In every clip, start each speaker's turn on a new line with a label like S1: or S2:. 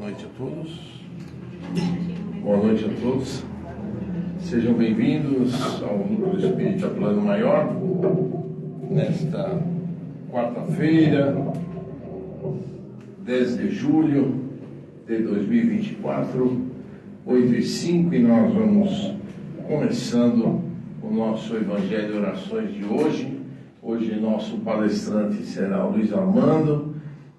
S1: noite a todos. Boa noite a todos. Sejam bem-vindos ao Núcleo Espírita Plano Maior, nesta quarta-feira, 10 de julho de 2024, 8h05, e nós vamos começando o nosso Evangelho e Orações de hoje. Hoje nosso palestrante será o Luiz Armando,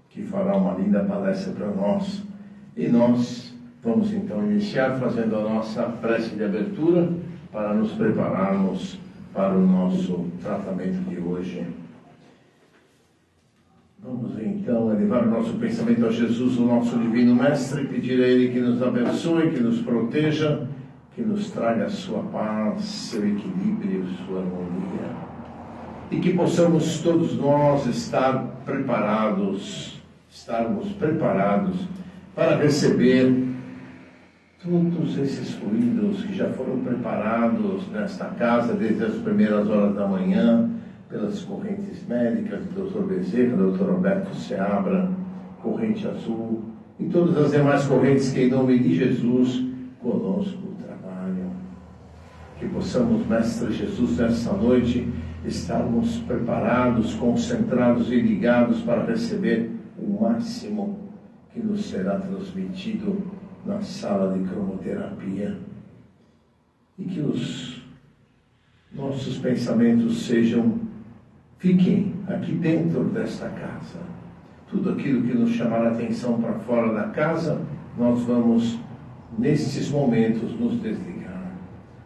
S1: que fará uma linda palestra para nós. E nós vamos então iniciar fazendo a nossa prece de abertura para nos prepararmos para o nosso tratamento de hoje. Vamos então elevar o nosso pensamento a Jesus, o nosso Divino Mestre, e pedir a Ele que nos abençoe, que nos proteja, que nos traga a sua paz, seu equilíbrio, sua harmonia. E que possamos todos nós estarmos preparados para receber todos esses fluidos que já foram preparados nesta casa desde as primeiras horas da manhã, pelas correntes médicas do Dr. Bezerra, do Dr. Roberto Seabra, Corrente Azul, e todas as demais correntes que em nome de Jesus conosco trabalham. Que possamos, Mestre Jesus, nesta noite, estarmos preparados, concentrados e ligados para receber o máximo que nos será transmitido na sala de cromoterapia. E que os nossos pensamentos fiquem aqui dentro desta casa. Tudo aquilo que nos chamar a atenção para fora da casa, nós vamos, nestes momentos, nos desligar.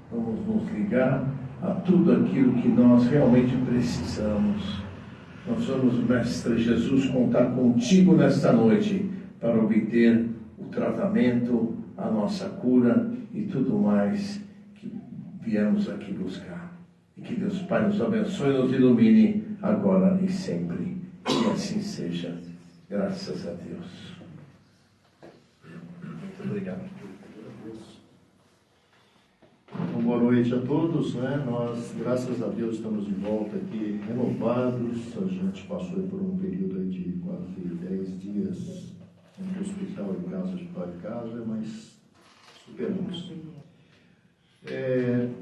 S1: Vamos nos ligar a tudo aquilo que nós realmente precisamos. Nós vamos, Mestre Jesus, contar contigo nesta noite para obter o tratamento, a nossa cura e tudo mais que viemos aqui buscar. E que Deus Pai nos abençoe e nos ilumine agora e sempre. Que assim seja. Graças a Deus. Muito obrigado.
S2: Então, boa noite a todos, Nós, graças a Deus, estamos de volta aqui renovados. A gente passou por um período aí de quase 10 dias entre hospital e casa, hospital e casa, mas superamos.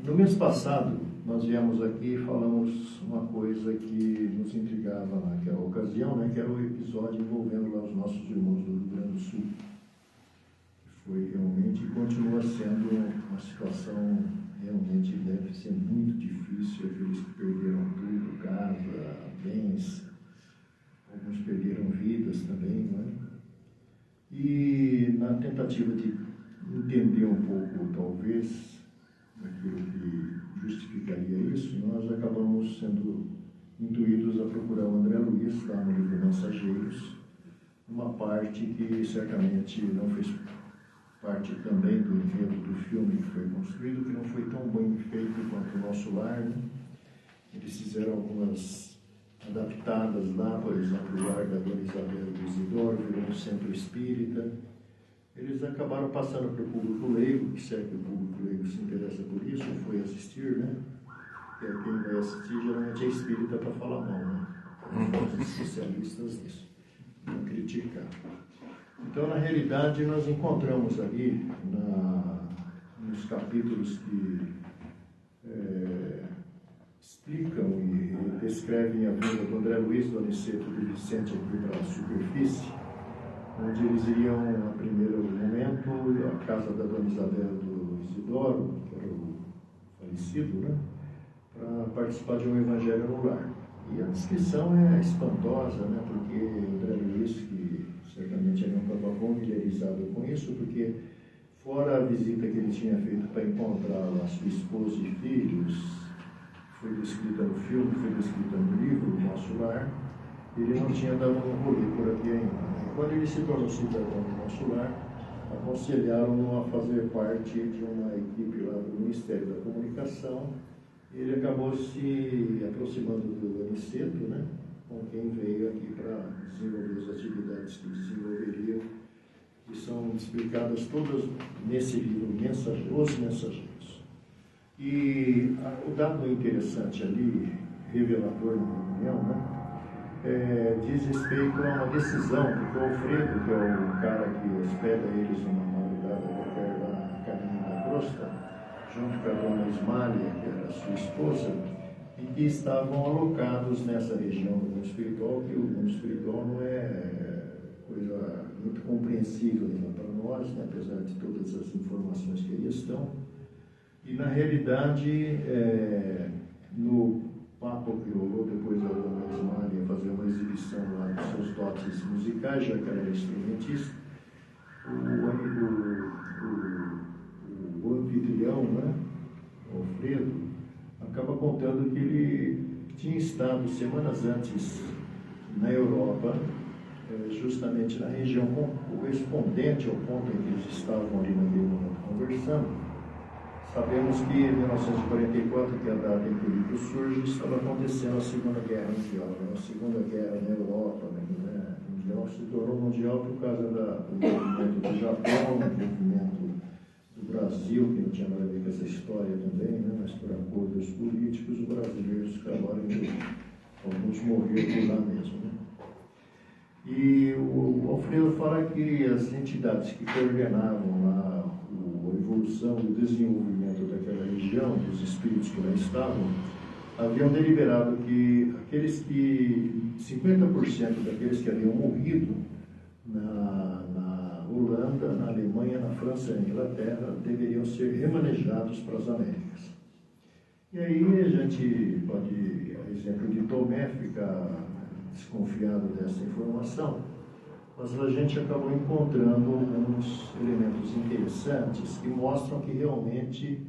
S2: No mês passado, nós viemos aqui e falamos uma coisa que nos intrigava naquela ocasião, que era o episódio envolvendo lá os nossos irmãos do Rio Grande do Sul. Foi realmente, e continua sendo uma situação, realmente deve ser muito difícil, aqueles que perderam tudo, casa, bens, alguns perderam vidas também, E na tentativa de entender um pouco, talvez, aquilo que justificaria isso, nós acabamos sendo intuídos a procurar o André Luiz, lá no livro Mensageiros, uma parte que certamente não fez parte também do enredo do filme que foi construído, que não foi tão bem feito quanto o Nosso Lar, Eles fizeram algumas adaptadas lá, por exemplo, o Lar da Dona Isabel do Isidoro, virou um centro espírita. Eles acabaram passando para o público leigo, que serve que o público leigo se interessa por isso, foi assistir, Porque quem vai assistir geralmente é espírita para falar mal, Os especialistas nisso, não criticar. Então, na realidade, nós encontramos ali, nos capítulos que explicam e descrevem a vinda do André Luiz, do Aniceto e do Vicente aqui para a superfície, onde eles iriam, no primeiro momento, à casa da Dona Isabel do Isidoro, que era o falecido, para participar de um evangelho no lar. E a descrição é espantosa, porque o André Luiz, que certamente ele não estava familiarizado com isso, porque fora a visita que ele tinha feito para encontrar a sua esposa e filhos, foi descrita no filme, foi descrita no livro, O Nosso Lar, ele não tinha dado um rolê por aqui ainda. Quando ele se tornou cidadão do Nosso Lar, aconselharam-no a fazer parte de uma equipe lá do Ministério da Comunicação. Ele acabou se aproximando do Aniceto, com quem veio aqui para desenvolver as atividades que desenvolveriam, que são explicadas todas nesse livro, Os Mensageiros. E o dado interessante ali, revelador na minha opinião, diz respeito a uma decisão, porque o Alfredo, que é o cara que hospeda eles numa madrugada perto da caminho da crosta, junto com a dona Ismália, que era sua esposa, e que estavam alocados nessa região do mundo espiritual, que o mundo espiritual não é coisa muito compreensível ainda para nós, né, apesar de todas as informações que aí estão. E, na realidade, no papo que rolou depois da dona Ismália fazer uma exibição lá dos seus dotes musicais, já que ela era instrumentista, o anfitrião, né, o Alfredo, acaba contando que ele tinha estado semanas antes na Europa, justamente na região correspondente ao ponto em que eles estavam ali naquele momento conversando. Sabemos que em 1944, que é a data em que o livro surge, estava acontecendo a Segunda Guerra Mundial. A Segunda Guerra na Europa, né, mundial, se tornou mundial por causa do movimento do Japão, do movimento do Brasil, que não tinha nada a ver com essa história também, né, mas por acordos políticos, os brasileiros acabaram alguns morreram por lá mesmo. Né? E o Alfredo fala que as entidades que coordenavam lá a evolução e o desenvolvimento daquela região, dos espíritos que lá estavam, haviam deliberado que 50% daqueles que haviam morrido na Holanda, na Alemanha, na França e na Inglaterra deveriam ser remanejados para as Américas. E aí a gente pode, a exemplo de Tomé, ficar desconfiado dessa informação, mas a gente acabou encontrando alguns elementos interessantes que mostram que realmente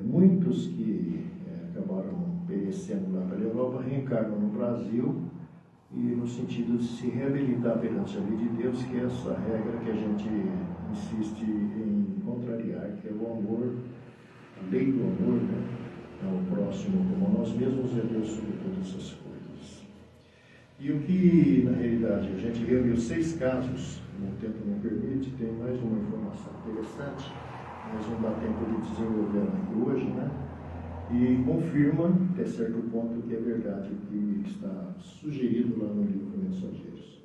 S2: muitos que acabaram perecendo lá pela Europa reencarnam no Brasil e no sentido de se reabilitar perante a lei de Deus, que é essa regra que a gente insiste em contrariar, que é o amor, a lei do amor, né? Ao próximo como a nós mesmos e a Deus sobre todas essas coisas. E o que, na realidade, a gente reuniu 6 casos, o tempo não permite, tem mais uma informação interessante, mas não dá tempo de desenvolver aqui hoje, né? E confirma, até certo ponto, que é verdade o que está sugerido lá no livro Mensageiros.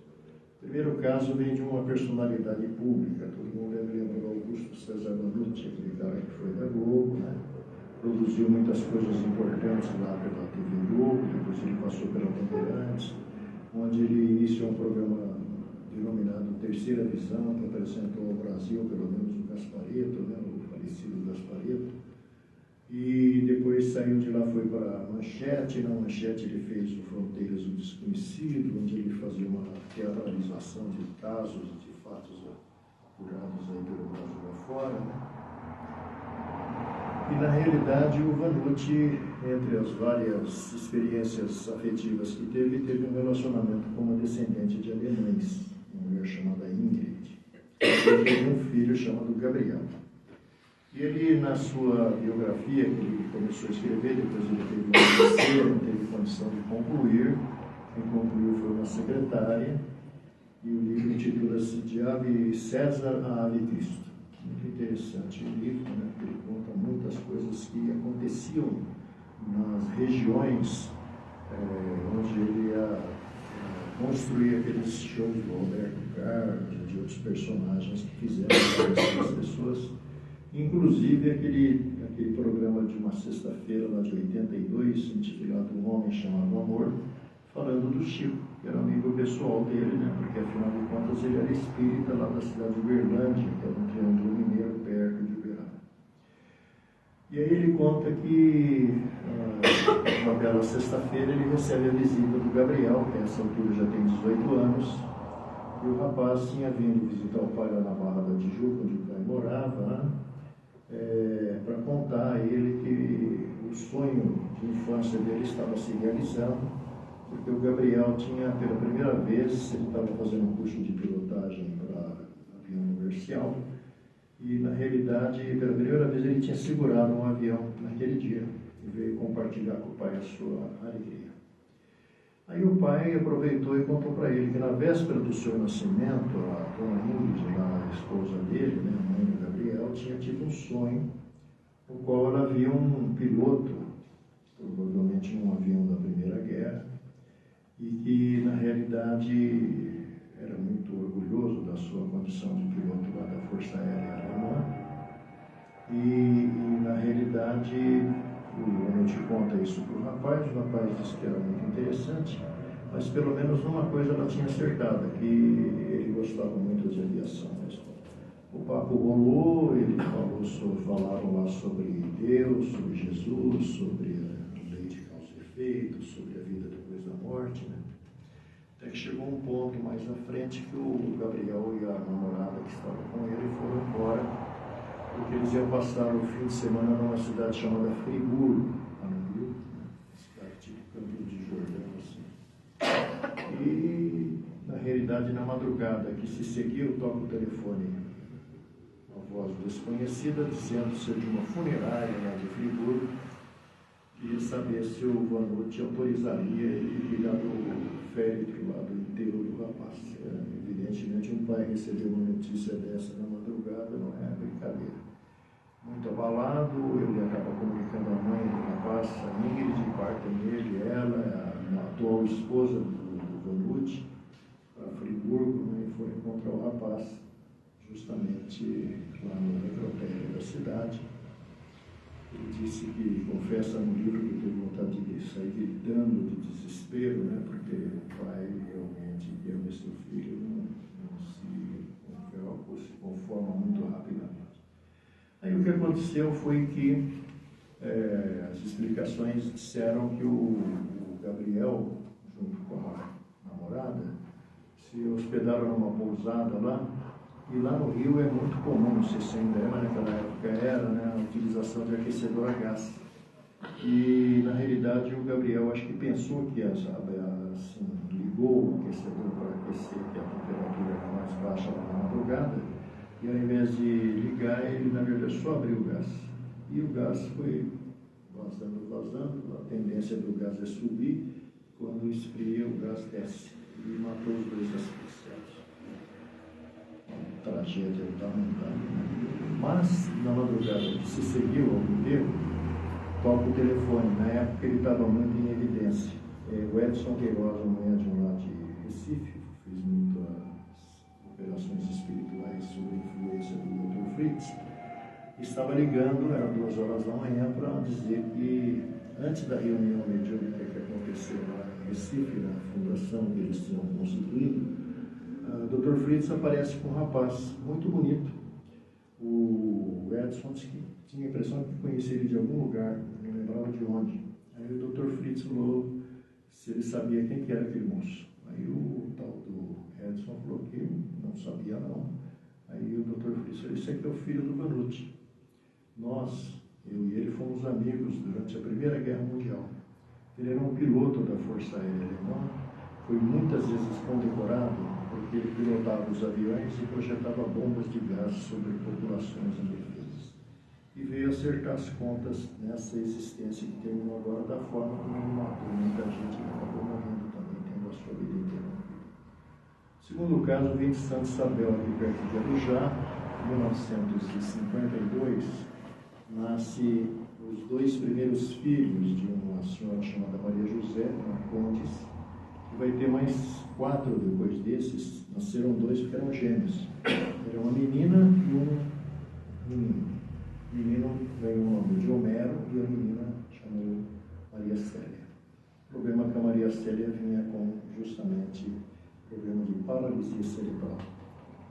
S2: O primeiro caso vem de uma personalidade pública, todo mundo deve lembrar do Augusto César Manducci, aquele cara que foi da Globo, né? Produziu muitas coisas importantes lá pela TV Globo, depois ele passou pela Bandeirantes, onde ele iniciou um programa denominado Terceira Visão, que apresentou ao Brasil, pelo menos o Gasparetto, né, o falecido Gasparetto, e depois saiu de lá, foi para a Manchete. Na Manchete ele fez o Fronteiras do Desconhecido, onde ele fazia uma teatralização de casos, de fatos apurados aí pelo Brasil afora, né? E, na realidade, o Vanucci, entre as várias experiências afetivas que teve um relacionamento com uma descendente de alemães, uma mulher chamada Ingrid. Ele teve um filho chamado Gabriel. E ele, na sua biografia, que ele começou a escrever, depois ele teve uma terceira, não teve condição de concluir. Quem concluiu foi uma secretária, e o livro intitula-se De Ave César a Ave Cristo. Muito interessante o livro, né? Ele conta muitas coisas que aconteciam nas regiões onde ele ia construir aqueles shows do Roberto Carlos e de outros personagens que fizeram as pessoas, inclusive aquele programa de uma sexta-feira lá de 82, intitulado Um Homem Chamado Amor, falando do Chico, que era amigo pessoal dele, né? Porque afinal de contas ele era espírita lá da cidade de Uberlândia, que era um triângulo mineiro perto de Uberaba. E aí ele conta que uma bela sexta-feira ele recebe a visita do Gabriel, que nessa altura já tem 18 anos, e o rapaz tinha vindo visitar o pai lá na Barra da Tijuca, onde o pai morava, né? Para contar a ele que o sonho de infância dele estava se realizando, porque o Gabriel tinha, pela primeira vez, ele estava fazendo um curso de pilotagem para avião comercial, e na realidade, pela primeira vez, ele tinha segurado um avião naquele dia, e veio compartilhar com o pai a sua alegria. Aí o pai aproveitou e contou para ele que na véspera do seu nascimento, a dona Ingrid, a esposa dele, né, a mãe do Gabriel, tinha tido um sonho, no qual ela via um piloto, provavelmente um avião da Primeira Guerra, e que, na realidade, era muito orgulhoso da sua condição de piloto lá da Força Aérea Alemã. E na realidade, o Vanucci conta isso para o rapaz disse que era muito interessante, mas pelo menos numa coisa ela tinha acertado, que ele gostava muito de aviação mesmo. O papo rolou, falaram lá sobre Deus, sobre Jesus, sobre a lei de causa e efeito, sobre a vida depois da morte, né? Até que chegou um ponto mais à frente que o Gabriel e a namorada que estava com ele foram embora, porque eles iam passar o fim de semana numa cidade chamada Friburgo, lá no Rio, cidade tipo Campos de Jordão, assim. E, na realidade, na madrugada que se seguiu, toca o telefone, uma voz desconhecida, dizendo ser de uma funerária lá de Friburgo, queria saber se o Vanucci autorizaria ele cuidar do féretro lá do enterro do rapaz. Evidentemente, um pai receber uma notícia dessa na madrugada não é brincadeira. Muito abalado, ele acaba comunicando a mãe do rapaz, a Ingrid, embarca nele, ela, a atual esposa do Vanucci, para Friburgo, né, e foi encontrar o rapaz justamente lá no necrotério da cidade. Ele disse que, confessa no livro, que teve vontade de sair gritando de desespero, né, porque o pai realmente, que ama seu filho, não se conforma muito rapidamente. Aí o que aconteceu foi que as explicações disseram que o Gabriel, junto com a namorada, se hospedaram numa pousada lá, e lá no Rio é muito comum, não sei se ainda é, mas naquela época era, né, a utilização de aquecedor a gás. E, na realidade, o Gabriel acho que pensou que assim, ligou o aquecedor para aquecer, que a temperatura era mais baixa lá na madrugada, e ao invés de ligar, ele, na verdade, só abriu o gás. E o gás foi vazando, a tendência do gás é subir, quando esfria, o gás desce, e matou os dois asfixiados. Tragédia da humanidade, né? Mas, na madrugada que se seguiu ao enterro, toca o telefone. Na época ele estava muito em evidência. O Edson Queiroz, um médium lá de Recife, fez muitas operações espirituais sob a influência do Dr. Fritz, estava ligando, era 2 horas da manhã, para dizer que antes da reunião mediúnica que aconteceu lá em Recife, na fundação que eles tinham constituído, o Dr. Fritz aparece com um rapaz muito bonito. O Edson disse que tinha a impressão que conhecia ele de algum lugar, não lembrava de onde. Aí o Dr. Fritz falou se ele sabia quem que era aquele moço. Aí o tal do Edson falou que não sabia não. Aí o Dr. Fritz falou, esse aqui é o filho do Vanucci. Nós, eu e ele, fomos amigos durante a Primeira Guerra Mundial. Ele era um piloto da Força Aérea Alemã, foi muitas vezes condecorado porque ele pilotava os aviões e projetava bombas de gás sobre populações indefesas. E veio acertar as contas nessa existência que terminou agora da forma como ele matou muita gente que acabou morrendo também, tendo a sua vida interrompida. Segundo caso, vem de Santa Isabel, aqui perto de Arujá, em 1952, nasce os 2 primeiros filhos de uma senhora chamada Maria José, uma Condes, que vai ter mais 4 depois desses. Nasceram 2 porque eram gêmeos. Era uma menina e um menino. O menino ganhou o nome de Homero e a menina chamou Maria Célia. O problema é que a Maria Célia vinha com justamente problema de paralisia cerebral.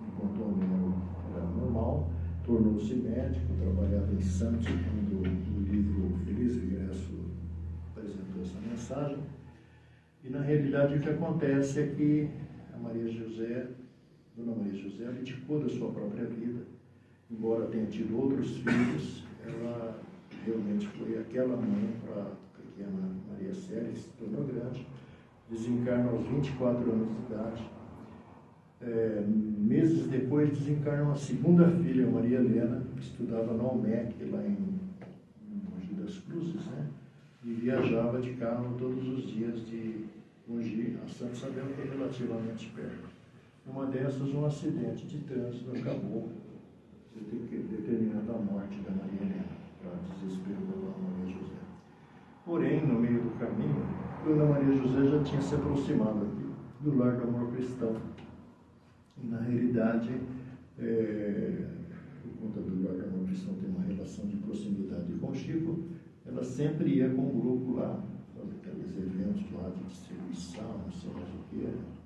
S2: Enquanto o Homero era normal, tornou-se médico, trabalhava em Santos, quando o livro Feliz Regresso apresentou essa mensagem. E, na realidade, o que acontece é que a Dona Maria José, abdicou da sua própria vida. Embora tenha tido outros filhos, ela realmente foi aquela mãe para a pequena Maria Célia, que se tornou grande, desencarna aos 24 anos de idade. Meses depois, desencarna uma segunda filha, Maria Helena, que estudava na UMEC, lá em Mogi das Cruzes, né? E viajava de carro todos os dias de Mogi a Santa Isabel, que é relativamente perto. Numa dessas, um acidente de trânsito acabou determinando a morte da Maria Helena, para desespero da Dona Maria José. Porém, no meio do caminho, Dona Maria José já tinha se aproximado aqui do Lar do Amor Cristão. E, na realidade, por conta do Lar do Amor Cristão ter uma relação de proximidade com o Chico, ela sempre ia com o grupo lá, fazer aqueles eventos lá de distribuição, não sei mais o que era.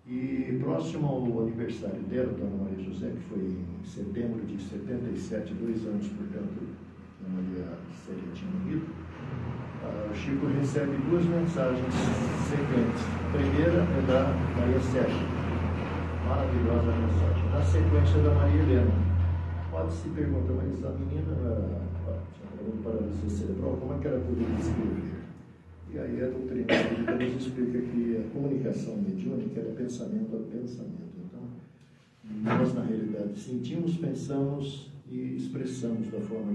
S2: E próximo ao aniversário dela, Dona Maria José, que foi em setembro de 77, 2 anos, portanto, Dona Maria Célia tinha morrido, o Chico recebe 2 mensagens sequentes. A primeira é da Maria Célia, maravilhosa mensagem. Na sequência, da Maria Helena. Pode se perguntar, mas a menina tinha paralisia cerebral, como é que ela poderia escrever? E aí a doutrina espírita nos explica que a comunicação mediúnica é pensamento a pensamento. Então, nós, na realidade, sentimos, pensamos e expressamos da forma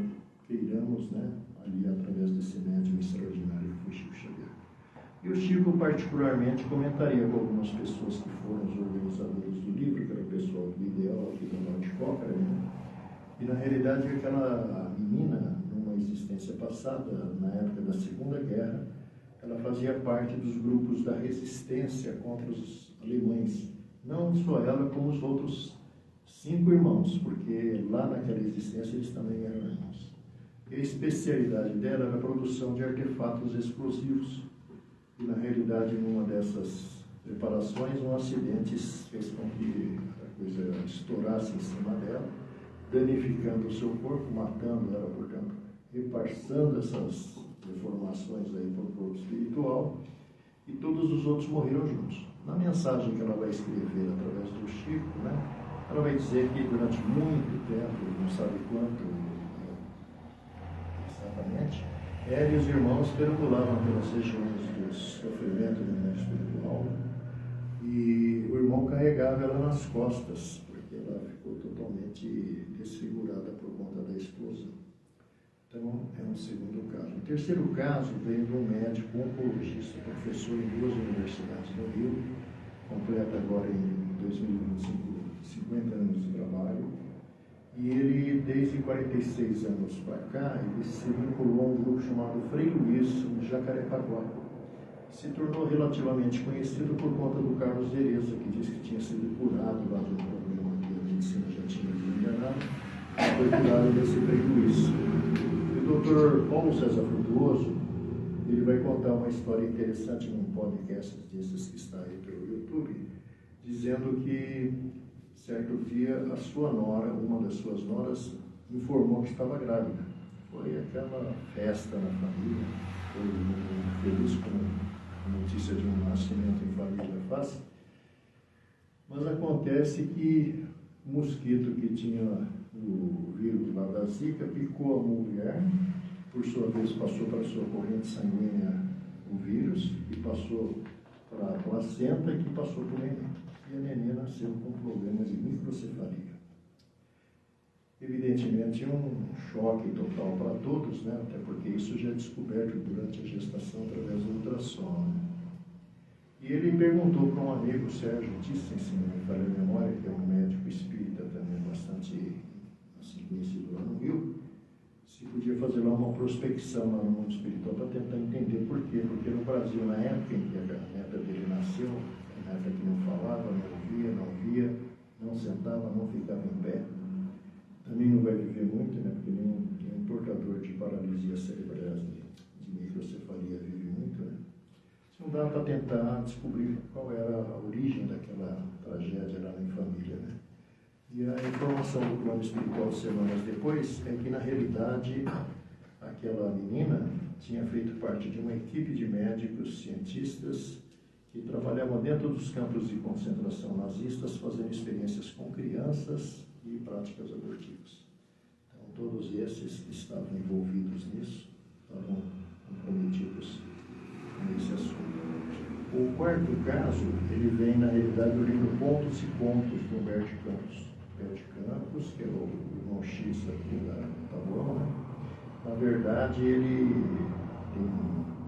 S2: que queiramos, né? Ali, através desse médium extraordinário que foi Chico Xavier. E o Chico, particularmente, comentaria com algumas pessoas que foram os organizadores do livro, que era o pessoal do Ideal aqui do Norte de Cócara, né? E, na realidade, aquela menina, numa existência passada, na época da Segunda Guerra, ela fazia parte dos grupos da resistência contra os alemães. Não só ela, como os outros 5 irmãos, porque lá naquela existência eles também eram irmãos. E a especialidade dela era a produção de artefatos explosivos. E, na realidade, numa dessas preparações, um acidente fez com que a coisa estourasse em cima dela, danificando o seu corpo, matando ela, portanto, repassando essas deformações aí para o corpo espiritual, e todos os outros morreram juntos. Na mensagem que ela vai escrever através do Chico, né, ela vai dizer que durante muito tempo, não sabe quanto exatamente, ela e os irmãos perambulavam pelas regiões do sofrimento do mundo espiritual, e o irmão carregava ela nas costas, porque ela ficou totalmente desfigurada por conta da explosão. Então, é um segundo caso. O terceiro caso veio de um médico oncologista, professor em 2 universidades no Rio, completa agora em 2025 50 anos de trabalho, e ele, desde 46 anos para cá, ele se vinculou a um grupo chamado Frei Luiz, em Jacarepaguá. Se tornou relativamente conhecido por conta do Carlos Dereza, que disse que tinha sido curado lá de um problema que a medicina já tinha enganado, foi curado desse Frei Luiz. O Dr. Paulo César Frutuoso, ele vai contar uma história interessante num podcast desses que está aí pelo YouTube, dizendo que, certo dia, a sua nora, uma das suas noras, informou que estava grávida. Foi aquela festa na família, foi feliz com a notícia de um nascimento em família fácil. Mas acontece que o mosquito que tinha o vírus lá da Zika picou a mulher, por sua vez passou para a sua corrente sanguínea o vírus e passou para a placenta, que passou para o neném. E a neném nasceu com problemas de microcefalia. Evidentemente, um choque total para todos, né? Até porque isso já é descoberto durante a gestação através do ultrassom. Né? E ele perguntou para um amigo, Sérgio Thyssen, se não me falha a memória, que é um médico espírita também bastante conhecido lá no Rio, se podia fazer lá uma prospecção lá no mundo espiritual para tentar entender por quê. Porque no Brasil, na época em que a neta dele nasceu, a neta que não falava, não via, não sentava, não ficava em pé, também não vai viver muito, né? Porque nenhum portador de paralisia cerebral, de microcefalia, vive muito, né? Não dá para tentar descobrir qual era a origem daquela tragédia lá em família, né? E a informação do plano espiritual semanas depois é que, na realidade, aquela menina tinha feito parte de uma equipe de médicos, cientistas, que trabalhavam dentro dos campos de concentração nazistas, fazendo experiências com crianças e práticas abortivas. Então, todos esses que estavam envolvidos nisso estavam comprometidos nesse assunto. O quarto caso, ele vem, na realidade, do livro Pontos e Contos, do Humberto Campos. Campos, que é o irmão X aqui da Taboão, né? Na verdade, ele tem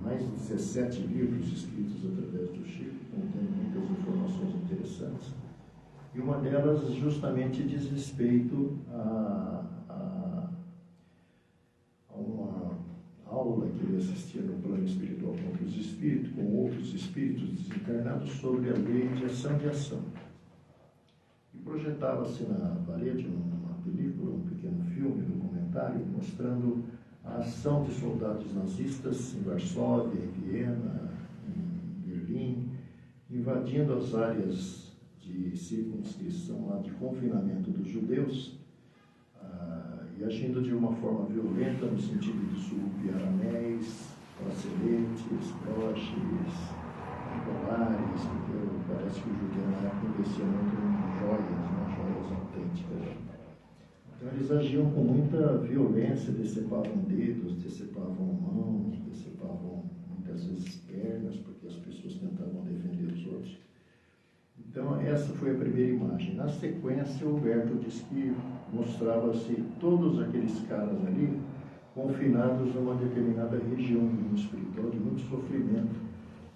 S2: mais de 17 livros escritos através do Chico, contém muitas informações interessantes. E uma delas justamente diz respeito a uma aula que ele assistir no plano espiritual com outros espíritos desencarnados sobre a lei de ação e reação. E projetava-se na parede uma película, um pequeno filme, documentário, mostrando a ação de soldados nazistas em Varsóvia, em Viena, em Berlim, invadindo as áreas de circunscrição, lá de confinamento dos judeus, e agindo de uma forma violenta no sentido de surrupiar anéis, braceletes, broches, colares, porque parece que o judeu na época investia muito em joias autênticas. Então eles agiam com muita violência, decepavam dedos, decepavam mãos, decepavam muitas vezes pernas, porque as pessoas tentavam defender os outros. Então essa foi a primeira imagem. Na sequência, o Humberto diz que mostrava-se todos aqueles caras ali confinados numa determinada região do mundo espiritual de muito sofrimento,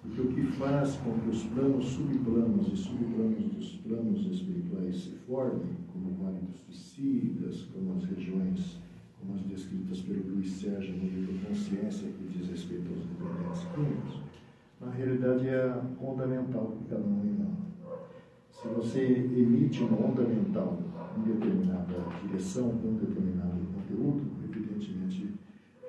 S2: porque o que faz com que os planos subplanos e subplanos dos planos espirituais se formem, como o Vale dos Suicidas, como as regiões, como as descritas pelo Luiz Sérgio no livro Consciência, que diz respeito aos dependentes químicos, na realidade é a onda mental que cada um emana. Se você emite uma onda mental em determinada direção, com um determinado conteúdo, evidentemente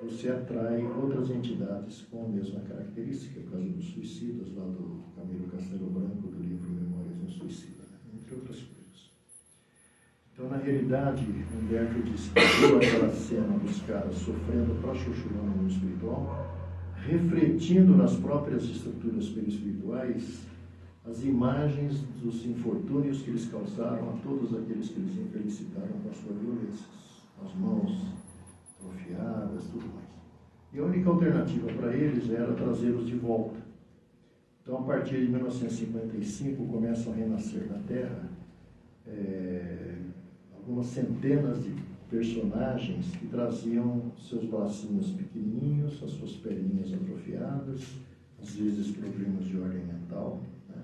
S2: você atrai outras entidades com a mesma característica, por causa dos suicidas, lá do Camilo Castelo Branco, do livro Memórias de um Suicida, né? Entre outras coisas. Então, na realidade, Humberto disse que viu aquela cena dos caras sofrendo para chuchurão no mundo espiritual, refletindo nas próprias estruturas perispirituais as imagens dos infortúnios que eles causaram a todos aqueles que eles infelicitaram com a sua violência, as mãos atrofiadas, tudo mais. E a única alternativa para eles era trazê-los de volta. Então, a partir de 1955, começam a renascer na Terra algumas centenas de personagens que traziam seus bracinhos pequenininhos, as suas perninhas atrofiadas, às vezes problemas de ordem mental, né?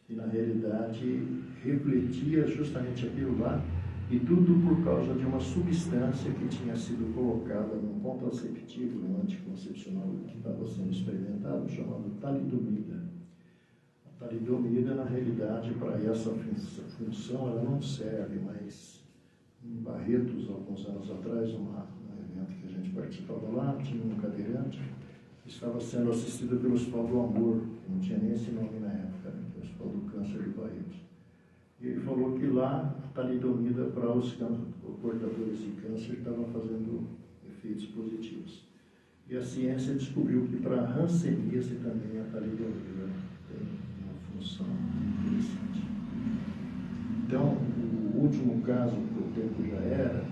S2: E, na realidade, refletia justamente aquilo lá, e tudo por causa de uma substância que tinha sido colocada num contraceptivo, num anticoncepcional que estava sendo experimentado, chamado talidomida. A talidomida, na realidade, para essa função, ela não serve, mas em Barretos, alguns anos atrás, um evento que a gente participava lá, tinha um cadeirante que estava sendo assistido pelo Hospital do Amor, que não tinha nem esse nome na época, né, que é o Hospital do Câncer de Barretos. E ele falou que lá a talidomida para os portadores de câncer estava fazendo efeitos positivos. E a ciência descobriu que para a hanseníase também a talidomida tem uma função interessante. Então, o último caso, que o tempo já era,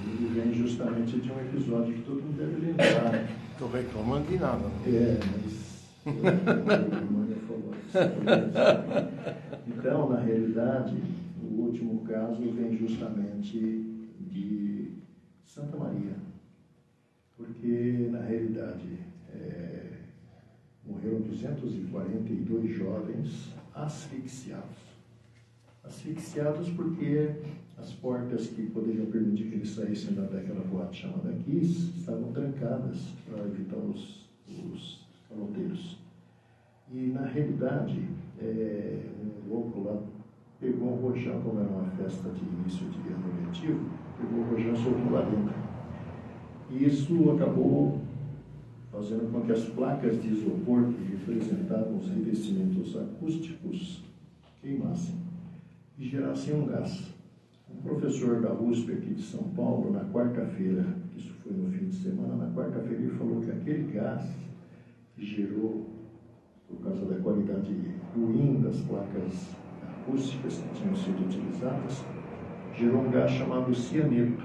S2: ele vem justamente de um episódio que todo mundo deve lembrar.
S1: Estou reclamando de nada. Né?
S2: Mas a Mânia falou isso. Então, na realidade, o último caso vem justamente de Santa Maria, porque, na realidade, morreram 242 jovens asfixiados. Asfixiados porque as portas que poderiam permitir que eles saíssem daquela boate chamada Kiss estavam trancadas para evitar os caloteiros. E, na realidade, um louco lá pegou um rojão, como era uma festa de início de ano letivo, pegou o rojão e soltou lá dentro. E isso acabou fazendo com que as placas de isopor que representavam os revestimentos acústicos queimassem e gerassem um gás. Um professor da USP aqui de São Paulo, na quarta-feira, isso foi no fim de semana, na quarta-feira ele falou que aquele gás que gerou, por causa da qualidade ruim das placas acústicas que tinham sido utilizadas, gerou um gás chamado cianeto,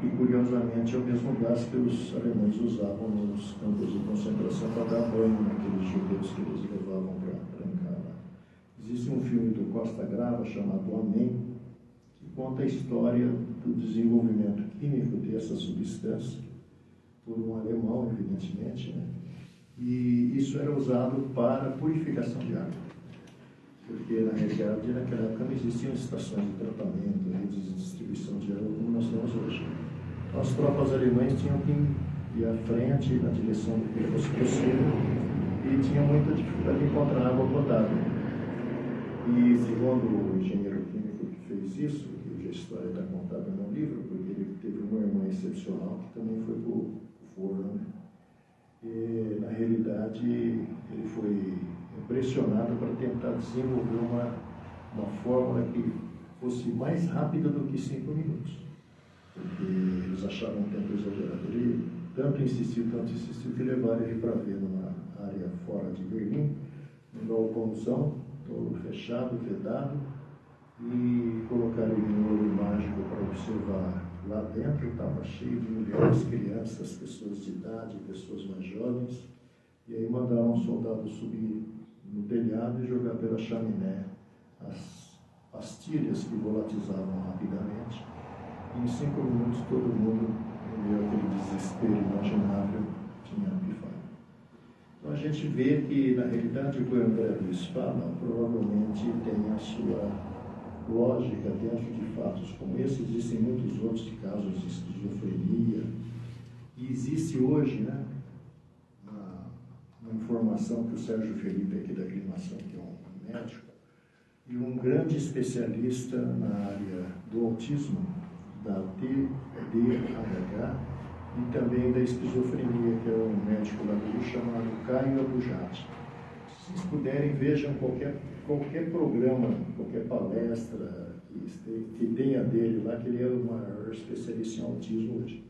S2: que curiosamente é o mesmo gás que os alemães usavam nos campos de concentração para dar banho naqueles judeus que eles levavam para trancar lá. Existe um filme do Costa Grava chamado Amém, que conta a história do desenvolvimento químico dessa substância por um alemão, evidentemente, né? E isso era usado para purificação de água, porque na realidade naquela época não existiam estações de tratamento, redes de distribuição de água como nós temos hoje. Então, as tropas alemãs tinham que ia à frente, na direção do que fosse possível, e tinha muita dificuldade em encontrar água potável. E segundo o engenheiro químico que fez isso, que a história está contada no livro, porque ele teve uma irmã excepcional que também foi para o forno, né? E, na realidade, ele foi pressionado para tentar desenvolver uma fórmula que fosse mais rápida do que 5 minutos, porque eles achavam um tempo exagerado. Ele tanto insistiu que levaram ele para ver numa área fora de Berlim, num galpãozão, todo fechado, vedado, e colocaram ele no olho mágico para observar. Lá dentro estava cheio de mulheres, crianças, pessoas de idade, pessoas mais jovens, e aí mandaram um soldado subir no telhado e jogar pela chaminé as pastilhas que volatizavam rapidamente. E em 5 minutos todo mundo, em meio àquele desespero imaginável, tinha pifado. Então a gente vê que, na realidade, o que o André Luiz fala provavelmente tem a sua lógica dentro de fatos como esse. Existem muitos outros casos de esquizofrenia. E existe hoje, né, uma informação que o Sérgio Felipe, aqui da Aclimação, que é um médico, e um grande especialista na área do autismo, da TDAH, e também da esquizofrenia, que é um médico lá do Rio chamado Caio Abujati. Se vocês puderem, vejam qualquer programa, qualquer palestra que tenha dele lá, que ele é o maior especialista em autismo hoje.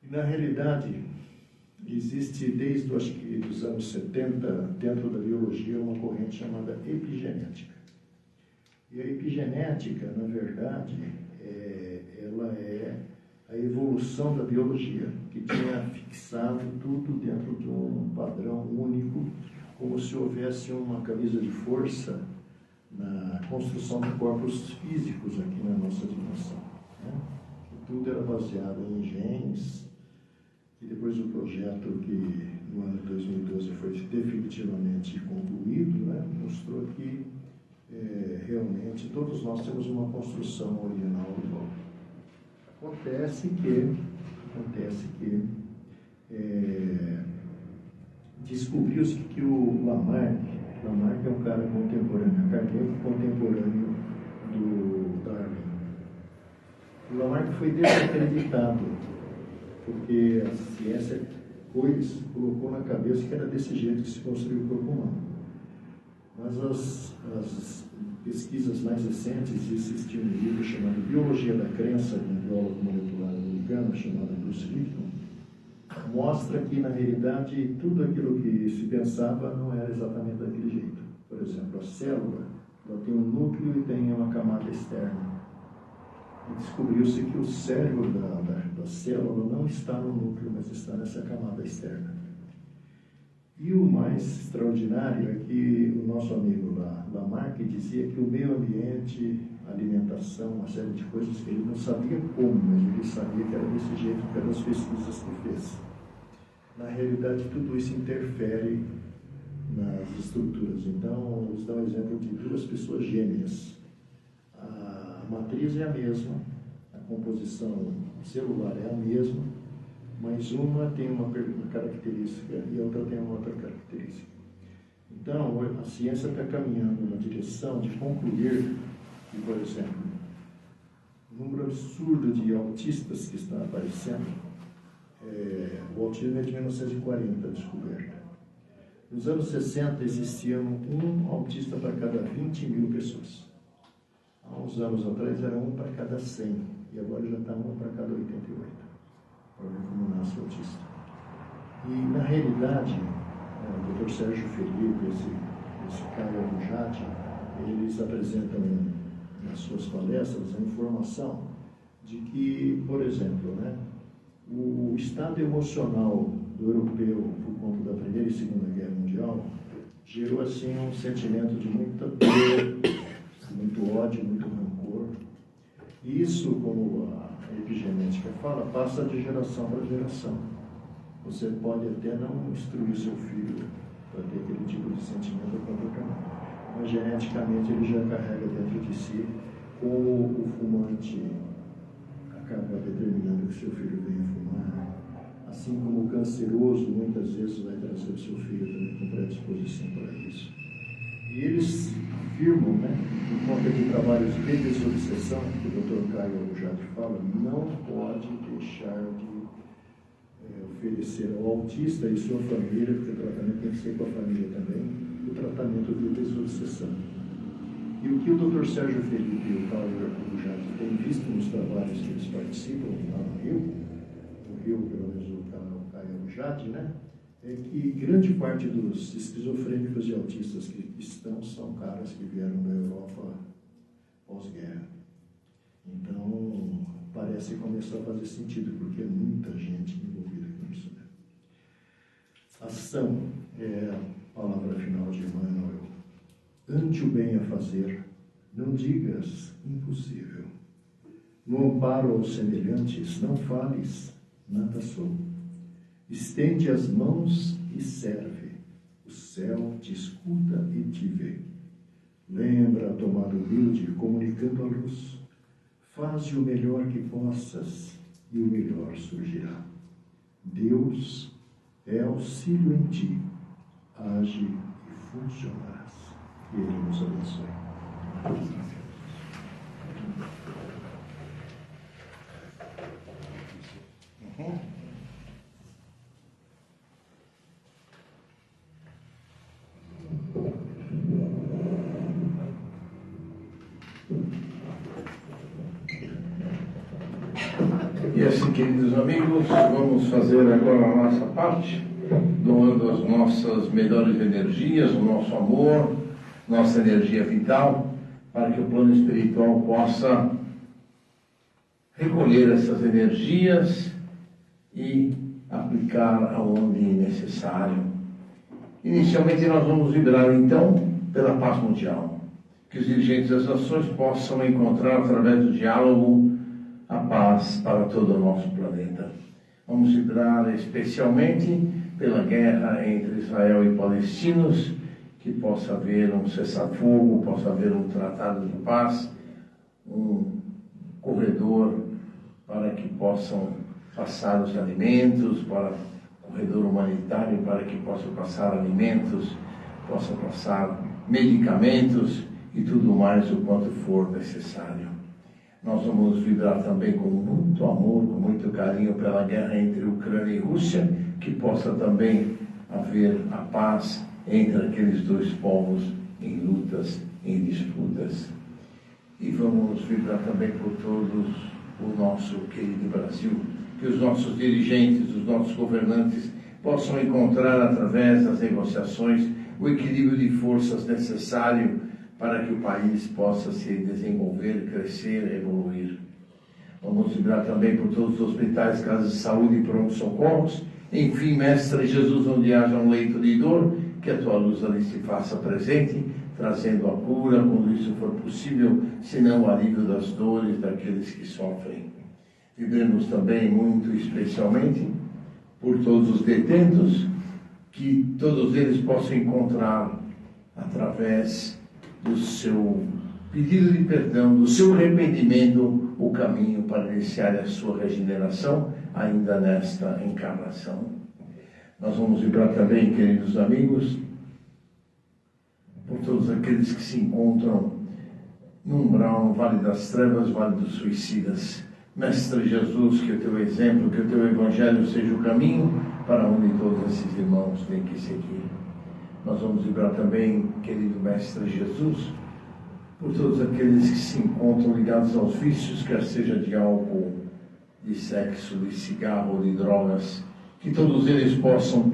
S2: E, na realidade, existe desde, acho que, dos anos 70, dentro da biologia, uma corrente chamada epigenética. E a epigenética, na verdade, ela é a evolução da biologia, que tinha fixado tudo dentro de um padrão único, como se houvesse uma camisa de força na construção de corpos físicos aqui na nossa dimensão, né? Tudo era baseado em genes, e depois o projeto que no ano de 2012 foi definitivamente concluído, né, mostrou que realmente todos nós temos uma construção original igual. Acontece que descobriu-se que o Lamarck é um cara contemporâneo, cardíaco contemporâneo do Darwin. O Lamarck foi desacreditado, porque a ciência colocou na cabeça que era desse jeito que se construiu o corpo humano. Mas as pesquisas mais recentes, existe um livro chamado Biologia da Crença, de um biólogo molecular americano chamado Bruce Lipton, mostra que, na realidade, tudo aquilo que se pensava não era exatamente daquele jeito. Por exemplo, a célula, ela tem um núcleo e tem uma camada externa. E descobriu-se que o cérebro da célula não está no núcleo, mas está nessa camada externa. E o mais extraordinário é que o nosso amigo Lamarck dizia que o meio ambiente, a alimentação, uma série de coisas que ele não sabia como, mas ele sabia que era desse jeito pelas pesquisas que fez. Na realidade, tudo isso interfere nas estruturas. Então, eles dão o exemplo de 2 pessoas gêmeas. A matriz é a mesma, a composição celular é a mesma, mas uma tem uma característica e a outra tem uma outra característica. Então, a ciência está caminhando na direção de concluir que, por exemplo, o número absurdo de autistas que está aparecendo, o autismo é de 1940, descoberta. Nos anos 60, existia um autista para cada 20 mil pessoas. Há uns anos atrás era 1 para cada 100, e agora já está 1 para cada 88. Para ver como nasce o autista. E, na realidade, o Dr. Sérgio Felipe, esse Caio Abujati, eles apresentam nas suas palestras a informação de que, por exemplo, né, o estado emocional do europeu por conta da Primeira e Segunda Guerra Mundial gerou assim um sentimento de muita dor, muito ódio, muito rancor. E isso, como a epigenética fala, passa de geração para geração. Você pode até não instruir seu filho para ter aquele tipo de sentimento ou comportamento, mas geneticamente ele já carrega dentro de si, como o fumante acaba determinando que seu filho venha fumar, assim como o canceroso muitas vezes vai trazer o seu filho também com predisposição para isso. E eles afirmam, né, por conta de trabalhos de desobsessão, que o Dr. Caio Abujade fala, não pode deixar de oferecer ao autista e sua família, porque o tratamento tem que ser com a família também, o tratamento de desobsessão. E o que o Dr. Sérgio Felipe e o Caio Abujade têm visto nos trabalhos que eles participam lá no Rio, pelo menos o Caio Abujade, né? É que grande parte dos esquizofrênicos e autistas que estão são caras que vieram da Europa pós-guerra. Então, parece começar a fazer sentido, porque é muita gente envolvida com isso, né? Ação é a palavra final de Emmanuel. Ante o bem a fazer, não digas impossível. No amparo aos semelhantes, não fales, nada sou. Estende as mãos e serve, o céu te escuta e te vê. Lembra a tomada humilde, comunicando a luz. Faze o melhor que possas e o melhor surgirá. Deus é auxílio em ti, age e funcionarás. Que Ele nos abençoe.
S1: E assim, queridos amigos, vamos fazer agora a nossa parte, doando as nossas melhores energias, o nosso amor, nossa energia vital, para que o plano espiritual possa recolher essas energias e aplicar aonde necessário. Inicialmente nós vamos vibrar então pela paz mundial, que os dirigentes das nações possam encontrar através do diálogo a paz para todo o nosso planeta. Vamos vibrar especialmente pela guerra entre Israel e palestinos, que possa haver um cessar-fogo, possa haver um tratado de paz, um corredor para que possam passar os alimentos, para corredor humanitário para que possa passar alimentos, possa passar medicamentos e tudo mais o quanto for necessário. Nós vamos vibrar também com muito amor, com muito carinho pela guerra entre Ucrânia e Rússia, que possa também haver a paz entre aqueles dois povos em lutas, em disputas. E vamos vibrar também por todos o nosso querido Brasil, que os nossos dirigentes, os nossos governantes possam encontrar através das negociações o equilíbrio de forças necessário para que o país possa se desenvolver, crescer, evoluir. Vamos vibrar também por todos os hospitais, casas de saúde e pronto-socorros. Enfim, Mestre Jesus, onde haja um leito de dor, que a tua luz ali se faça presente, trazendo a cura, quando isso for possível, senão o alívio das dores daqueles que sofrem. Vibremos também muito especialmente por todos os detentos, que todos eles possam encontrar através do seu pedido de perdão, do seu arrependimento, o caminho para iniciar a sua regeneração ainda nesta encarnação. Nós vamos vibrar também, queridos amigos, por todos aqueles que se encontram no umbral, no Vale das Trevas, Vale dos Suicidas. Mestre Jesus, que o teu exemplo, que o teu evangelho seja o caminho para onde todos esses irmãos têm que seguir. Nós vamos vibrar também, querido Mestre Jesus, por todos aqueles que se encontram ligados aos vícios, quer seja de álcool, de sexo, de cigarro, de drogas, que todos eles possam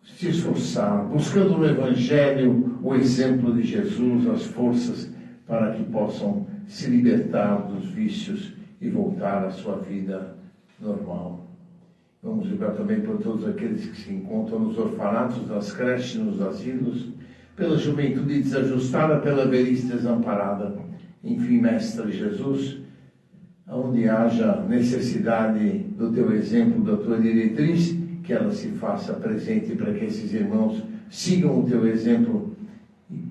S1: se esforçar, buscando no Evangelho o exemplo de Jesus, as forças para que possam se libertar dos vícios e voltar à sua vida normal. Vamos vibrar também por todos aqueles que se encontram nos orfanatos, nas creches, nos asilos, pela juventude desajustada, pela velhice desamparada. Enfim, Mestre Jesus, onde haja necessidade do teu exemplo, da tua diretriz, que ela se faça presente para que esses irmãos sigam o teu exemplo e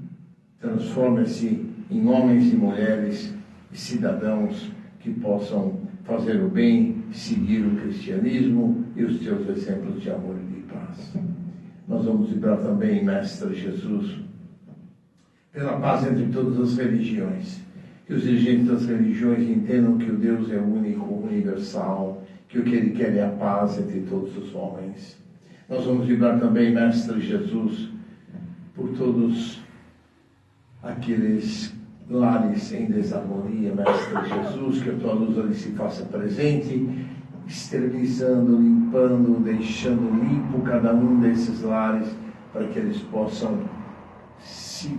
S1: transformem-se em homens e mulheres e cidadãos que possam fazer o bem, seguir o cristianismo e os teus exemplos de amor e de paz. Nós vamos vibrar também, Mestre Jesus, pela paz entre todas as religiões. Que os dirigentes das religiões entendam que o Deus é único, universal, que o que Ele quer é a paz entre todos os homens. Nós vamos vibrar também, Mestre Jesus, por todos aqueles lares em desarmonia, Mestre Jesus, que a Tua luz ali se faça presente, esterilizando, limpando, deixando limpo cada um desses lares, para que eles possam se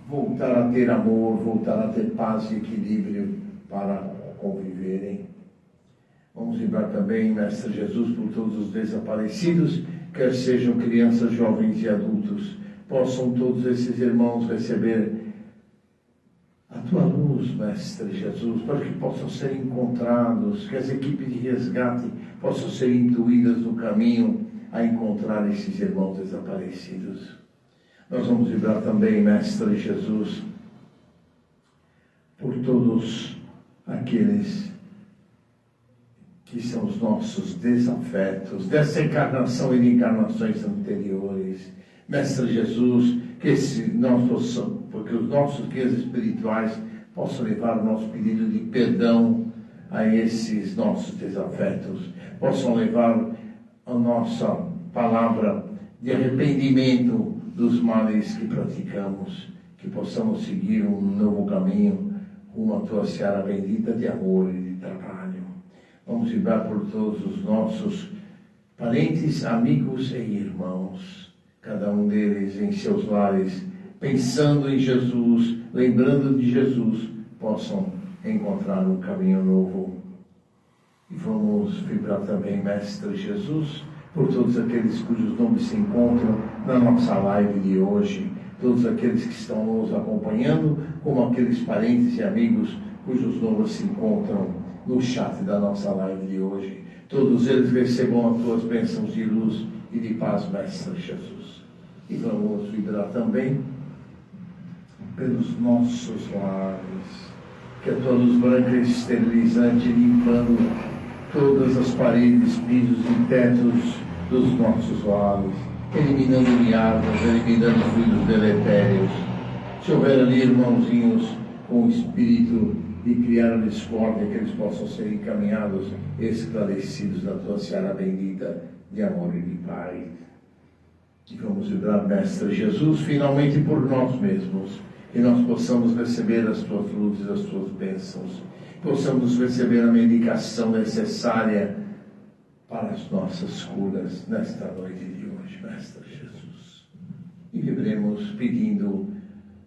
S1: voltar a ter amor, voltar a ter paz e equilíbrio para conviverem. Vamos lembrar também, Mestre Jesus, por todos os desaparecidos, quer sejam crianças, jovens e adultos, possam todos esses irmãos receber a Tua luz, Mestre Jesus, para que possam ser encontrados, que as equipes de resgate possam ser intuídas no caminho a encontrar esses irmãos desaparecidos. Nós vamos vibrar também, Mestre Jesus, por todos aqueles que são os nossos desafetos, dessa encarnação e de encarnações anteriores. Mestre Jesus, que porque os nossos guias espirituais possam levar o nosso pedido de perdão a esses nossos desafetos, possam levar a nossa palavra de arrependimento dos males que praticamos, que possamos seguir um novo caminho rumo à Tua seara bendita de amor e de trabalho. Vamos vibrar por todos os nossos parentes, amigos e irmãos, cada um deles em seus lares, pensando em Jesus, lembrando de Jesus, possam encontrar um caminho novo. E vamos vibrar também, Mestre Jesus, por todos aqueles cujos nomes se encontram na nossa live de hoje, todos aqueles que estão nos acompanhando, como aqueles parentes e amigos cujos nomes se encontram no chat da nossa live de hoje. Todos eles recebam as Tuas bênçãos de luz e de paz, Mestre Jesus. E vamos vibrar também pelos nossos lares, que a Tua luz branca e esterilizante limpando todas as paredes, pisos e tetos dos nossos lares, eliminando miasmas, eliminando fluidos deletérios. Se houver ali irmãozinhos com o espírito de criar a discórdia, que eles possam ser encaminhados, esclarecidos na Tua seara bendita de amor e de paz. E vamos vibrar, Mestre Jesus, finalmente por nós mesmos, que nós possamos receber as Tuas luzes, as Tuas bênçãos, possamos receber a medicação necessária para as nossas curas nesta noite de hoje, Mestre Jesus. E vibremos pedindo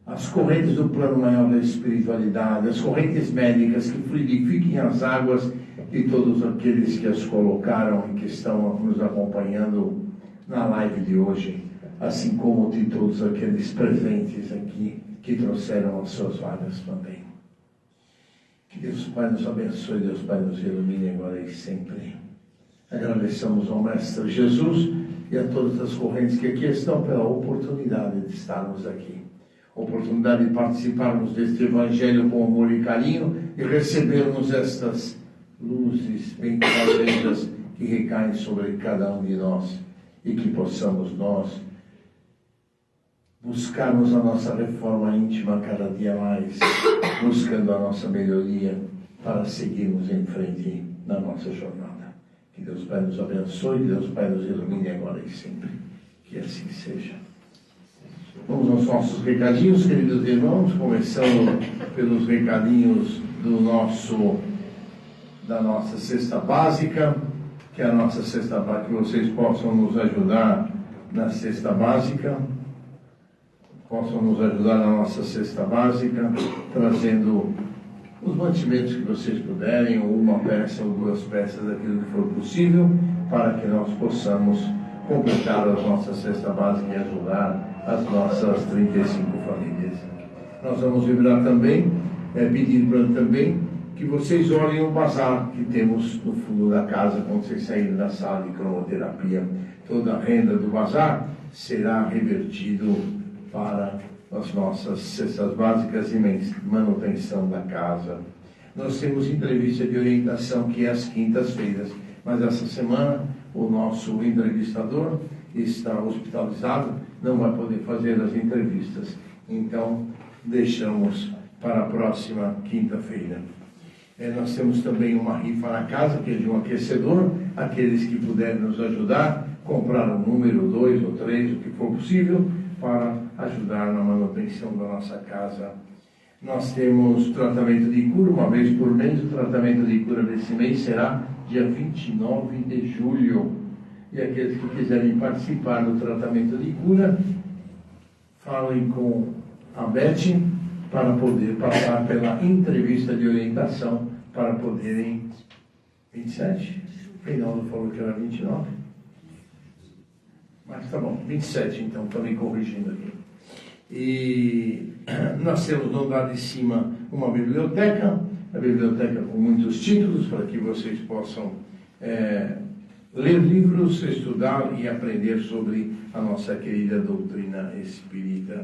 S1: as correntes do plano maior da espiritualidade, as correntes médicas que fluidifiquem as águas de todos aqueles que as colocaram e que estão nos acompanhando na live de hoje, assim como de todos aqueles presentes aqui que trouxeram as suas vagas também. Que Deus Pai nos abençoe, Deus Pai nos ilumine agora e sempre. Agradecemos ao Mestre Jesus e a todas as correntes que aqui estão pela oportunidade de estarmos aqui. Oportunidade de participarmos deste Evangelho com amor e carinho e recebermos estas luzes bem-vindas que recaem sobre cada um de nós e que possamos nós buscarmos a nossa reforma íntima cada dia mais, buscando a nossa melhoria para seguirmos em frente na nossa jornada. Que Deus Pai nos abençoe, que Deus Pai nos ilumine agora e sempre. Que assim seja. Vamos aos nossos recadinhos, queridos irmãos, começando pelos recadinhos da nossa cesta básica, que é a nossa cesta básica, que vocês possam nos ajudar na cesta básica, trazendo os mantimentos que vocês puderem, ou uma peça ou duas peças, daquilo que for possível, para que nós possamos completar a nossa cesta básica e ajudar as nossas 35 famílias. Nós vamos vibrar também, pedir também que vocês olhem o bazar que temos no fundo da casa, quando vocês saírem da sala de cromoterapia. Toda a renda do bazar será revertido para as nossas cestas básicas e manutenção da casa. nós temos entrevista de orientação que é às quintas-feiras, mas essa semana o nosso entrevistador está hospitalizado, não vai poder fazer as entrevistas. Então, deixamos para a próxima quinta-feira. Nós temos também uma rifa na casa, que é de um aquecedor. Aqueles que puderem nos ajudar, comprar um número, 2 ou 3, o que for possível, para ajudar na manutenção da nossa casa. Nós temos tratamento de cura, uma vez por mês. O tratamento de cura desse mês será dia 29 de julho. E aqueles que quiserem participar do tratamento de cura, falem com a Beth para poder passar pela entrevista de orientação, para poderem... 27? O Reinaldo falou que era 29. Mas tá bom, 27 então, estou me corrigindo aqui. E nós temos no andar de cima uma biblioteca, a biblioteca com muitos títulos, para que vocês possam ler livros, estudar e aprender sobre a nossa querida doutrina espírita.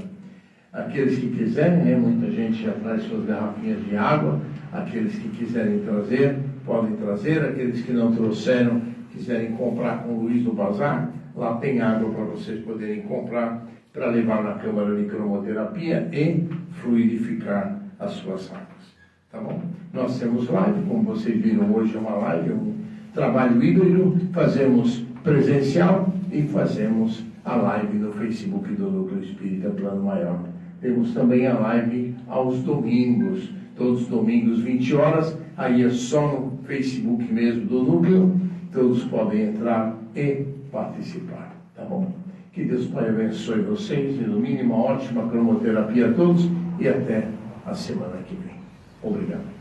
S1: Aqueles que quiserem, muita gente já traz suas garrafinhas de água. Aqueles que quiserem trazer, podem trazer. Aqueles que não trouxeram, quiserem comprar com o Luiz do Bazar, lá tem água para vocês poderem comprar, para levar na câmara de cromoterapia e fluidificar as suas águas. Tá bom? Nós temos live, como vocês viram hoje, é uma live, um trabalho híbrido. Fazemos presencial e fazemos a live no Facebook do Núcleo Espírita Plano Maior. Temos também a live aos domingos, todos os domingos, 20 horas, aí é só no Facebook mesmo do Núcleo, todos podem entrar e participar, tá bom? Que Deus Pai abençoe vocês, ilumine, uma ótima cromoterapia a todos e até a semana que vem. Obrigado.